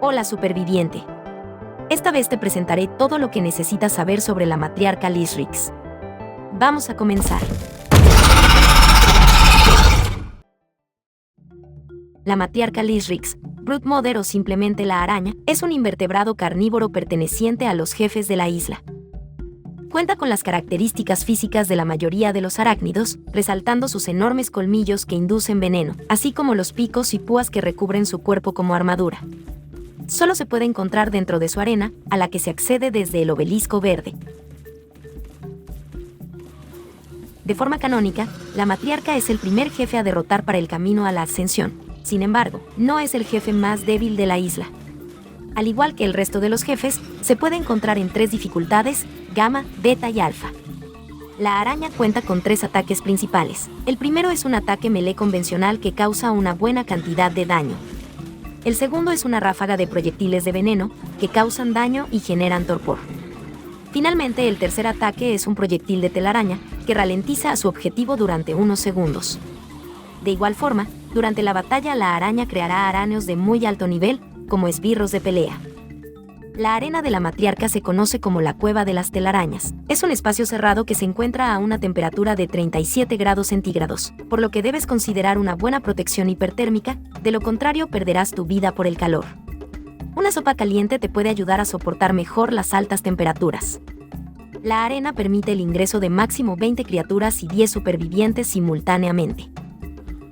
Hola superviviente. Esta vez te presentaré todo lo que necesitas saber sobre la matriarca Lysrix. Vamos a comenzar. La matriarca Lysrix, Broodmother o simplemente la araña, es un invertebrado carnívoro perteneciente a los jefes de la isla. Cuenta con las características físicas de la mayoría de los arácnidos, resaltando sus enormes colmillos que inducen veneno, así como los picos y púas que recubren su cuerpo como armadura. Solo se puede encontrar dentro de su arena, a la que se accede desde el obelisco verde. De forma canónica, la matriarca es el primer jefe a derrotar para el camino a la ascensión. Sin embargo, no es el jefe más débil de la isla. Al igual que el resto de los jefes, se puede encontrar en 3 dificultades: Gamma, Beta y Alpha. La araña cuenta con 3 ataques principales. El primero es un ataque melee convencional que causa una buena cantidad de daño. El segundo es una ráfaga de proyectiles de veneno, que causan daño y generan torpor. Finalmente, el tercer ataque es un proyectil de telaraña, que ralentiza a su objetivo durante unos segundos. De igual forma, durante la batalla la araña creará aráneos de muy alto nivel, como esbirros de pelea. La arena de la matriarca se conoce como la Cueva de las Telarañas. Es un espacio cerrado que se encuentra a una temperatura de 37 grados centígrados, por lo que debes considerar una buena protección hipertérmica, de lo contrario perderás tu vida por el calor. Una sopa caliente te puede ayudar a soportar mejor las altas temperaturas. La arena permite el ingreso de máximo 20 criaturas y 10 supervivientes simultáneamente.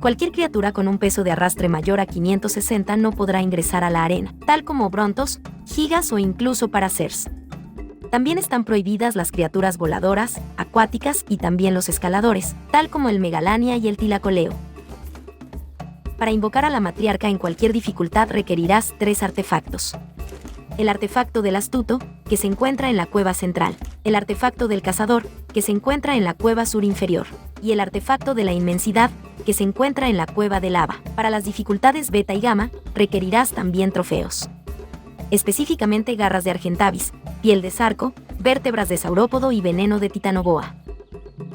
Cualquier criatura con un peso de arrastre mayor a 560 no podrá ingresar a la arena, tal como brontos, gigas o incluso paracers. También están prohibidas las criaturas voladoras, acuáticas y también los escaladores, tal como el megalania y el tilacoleo. Para invocar a la matriarca en cualquier dificultad requerirás 3 artefactos. El artefacto del astuto, que se encuentra en la cueva central, el artefacto del cazador, que se encuentra en la cueva sur inferior, y el artefacto de la inmensidad, que se encuentra en la cueva de lava. Para las dificultades beta y gamma, requerirás también trofeos. Específicamente garras de Argentavis, piel de zarco, vértebras de saurópodo y veneno de titanoboa.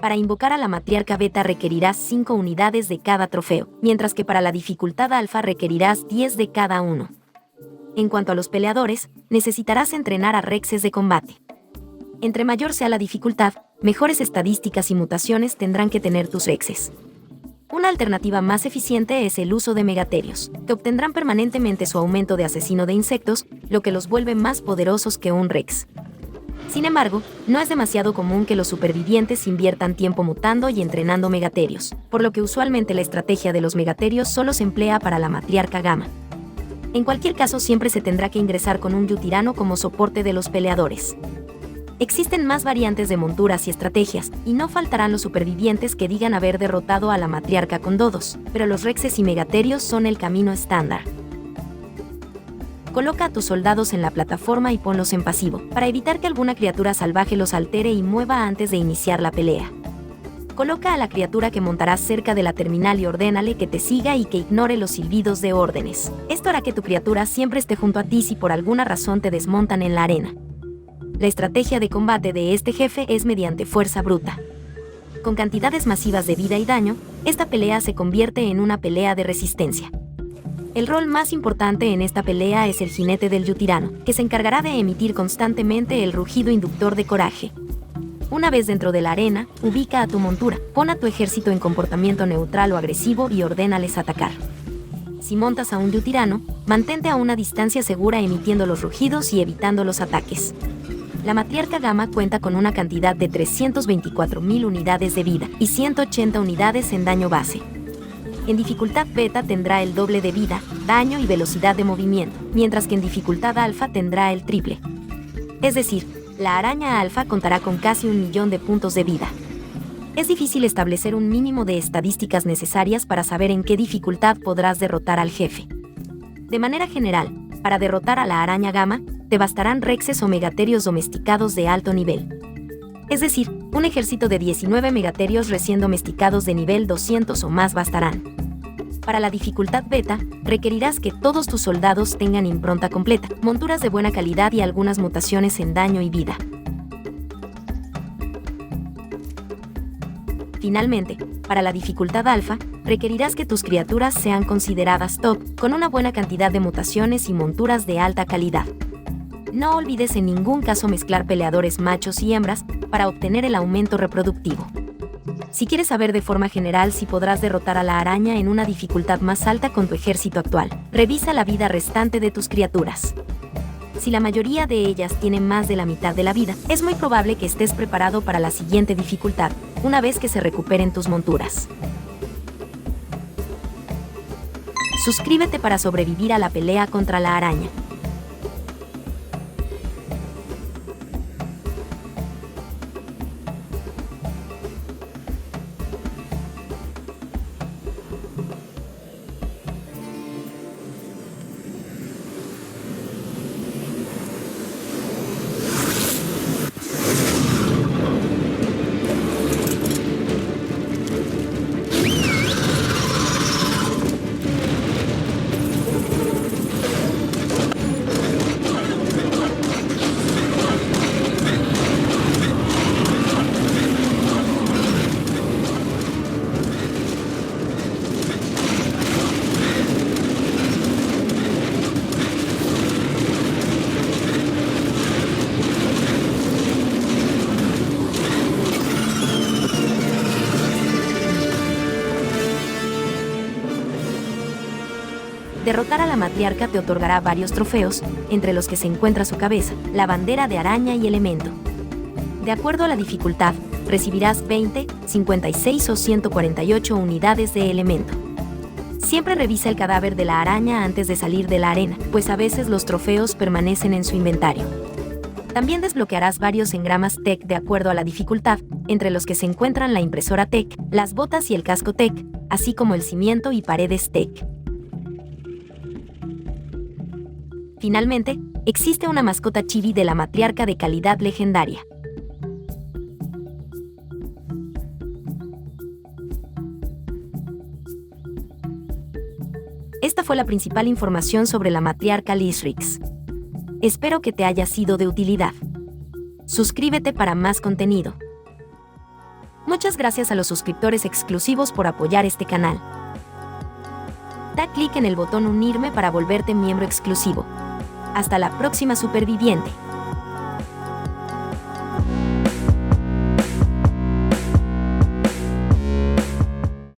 Para invocar a la matriarca beta requerirás 5 unidades de cada trofeo, mientras que para la dificultad alfa requerirás 10 de cada uno. En cuanto a los peleadores, necesitarás entrenar a rexes de combate. Entre mayor sea la dificultad, mejores estadísticas y mutaciones tendrán que tener tus rexes. Una alternativa más eficiente es el uso de megaterios, que obtendrán permanentemente su aumento de asesino de insectos, lo que los vuelve más poderosos que un rex. Sin embargo, no es demasiado común que los supervivientes inviertan tiempo mutando y entrenando megaterios, por lo que usualmente la estrategia de los megaterios solo se emplea para la matriarca gamma. En cualquier caso, siempre se tendrá que ingresar con un yutirano como soporte de los peleadores. Existen más variantes de monturas y estrategias, y no faltarán los supervivientes que digan haber derrotado a la matriarca con dodos, pero los rexes y megaterios son el camino estándar. Coloca a tus soldados en la plataforma y ponlos en pasivo, para evitar que alguna criatura salvaje los altere y mueva antes de iniciar la pelea. Coloca a la criatura que montarás cerca de la terminal y ordénale que te siga y que ignore los silbidos de órdenes. Esto hará que tu criatura siempre esté junto a ti si por alguna razón te desmontan en la arena. La estrategia de combate de este jefe es mediante fuerza bruta. Con cantidades masivas de vida y daño, esta pelea se convierte en una pelea de resistencia. El rol más importante en esta pelea es el jinete del yutirano, que se encargará de emitir constantemente el rugido inductor de coraje. Una vez dentro de la arena, ubica a tu montura, pon a tu ejército en comportamiento neutral o agresivo y ordénales atacar. Si montas a un yutirano, mantente a una distancia segura emitiendo los rugidos y evitando los ataques. La matriarca gamma cuenta con una cantidad de 324.000 unidades de vida y 180 unidades en daño base. En dificultad beta tendrá el doble de vida, daño y velocidad de movimiento, mientras que en dificultad alfa tendrá el triple. Es decir, la araña alfa contará con casi 1 millón de puntos de vida. Es difícil establecer un mínimo de estadísticas necesarias para saber en qué dificultad podrás derrotar al jefe. De manera general, para derrotar a la araña gamma, te bastarán rexes o megaterios domesticados de alto nivel. Es decir, un ejército de 19 megaterios recién domesticados de nivel 200 o más bastarán. Para la dificultad beta, requerirás que todos tus soldados tengan impronta completa, monturas de buena calidad y algunas mutaciones en daño y vida. Finalmente, para la dificultad alfa, requerirás que tus criaturas sean consideradas top, con una buena cantidad de mutaciones y monturas de alta calidad. No olvides en ningún caso mezclar peleadores machos y hembras para obtener el aumento reproductivo. Si quieres saber de forma general si podrás derrotar a la araña en una dificultad más alta con tu ejército actual, revisa la vida restante de tus criaturas. Si la mayoría de ellas tienen más de la mitad de la vida, es muy probable que estés preparado para la siguiente dificultad, una vez que se recuperen tus monturas. Suscríbete para sobrevivir a la pelea contra la araña. Derrotar a la matriarca te otorgará varios trofeos, entre los que se encuentra su cabeza, la bandera de araña y elemento. De acuerdo a la dificultad, recibirás 20, 56 o 148 unidades de elemento. Siempre revisa el cadáver de la araña antes de salir de la arena, pues a veces los trofeos permanecen en su inventario. También desbloquearás varios engramas Tech de acuerdo a la dificultad, entre los que se encuentran la impresora Tech, las botas y el casco Tech, así como el cimiento y paredes Tech. Finalmente, existe una mascota chibi de la matriarca de calidad legendaria. Esta fue la principal información sobre la matriarca Lysrix. Espero que te haya sido de utilidad. Suscríbete para más contenido. Muchas gracias a los suscriptores exclusivos por apoyar este canal. Da clic en el botón unirme para volverte miembro exclusivo. Hasta la próxima superviviente.